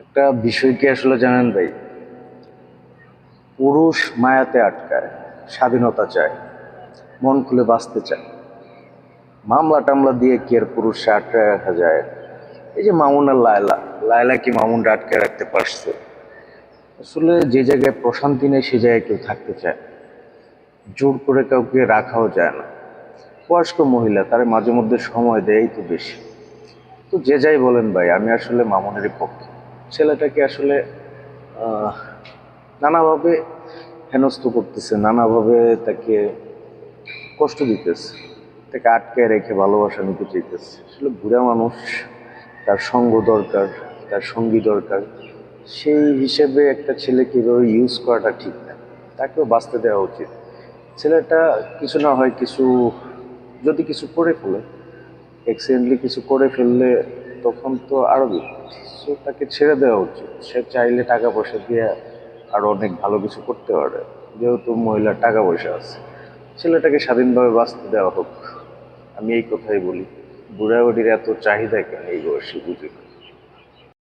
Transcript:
একটা বিষয় কি আসলে জানেন ভাই, পুরুষ মায়াতে আটকায়, স্বাধীনতা চায়, মন খুলে বাঁচতে চায়। মামলা টামলা দিয়ে কি আর পুরুষে আটকায় রাখা যায়? এই যে মামুন আর লায়লা, লায়লা কি মামুনটা আটকায় রাখতে পারছে? আসলে যে জায়গায় প্রশান্তি নেই সে জায়গায় কেউ থাকতে চায় না। জোর করে কাউকে রাখাও যায় না। বয়স্ক মহিলা, তার মাঝে মধ্যে সময় দেয়ই তো বেশি। তো যে যাই বলেন ভাই, আমি আসলে মামুনেরই পক্ষে। ছেলেটাকে আসলে আহ, নানাভাবে হেনস্থ করতেছে, নানাভাবে তাকে কষ্ট দিতেছে, তাকে আটকে রেখে ভালোবাসা নিতে চাইতেছে। আসলে বুড়া মানুষ, তার সঙ্গ দরকার, তার সঙ্গী দরকার। সেই হিসেবে একটা ছেলেকে এভাবে ইউজ করাটা ঠিক না, তাকেও বাঁচতে দেওয়া উচিত। ছেলেটা কিছু না হয় কিছু, যদি কিছু করে ফেলে, অ্যাক্সিডেন্টলি কিছু করে ফেললে তখন তো আরো বিপদ। সো তাকে ছেড়ে দেওয়া উচিত। সে চাইলে টাকা পয়সা দিয়ে আরো অনেক ভালো কিছু করতে পারে, যেহেতু মহিলার টাকা পয়সা আছে। ছেলেটাকে স্বাধীনভাবে বাঁচতে দেওয়া হোক, আমি এই কথাই বলি। বুড়াবুড়ির এত চাহিদা কেন এই বয়সে বুঝি না।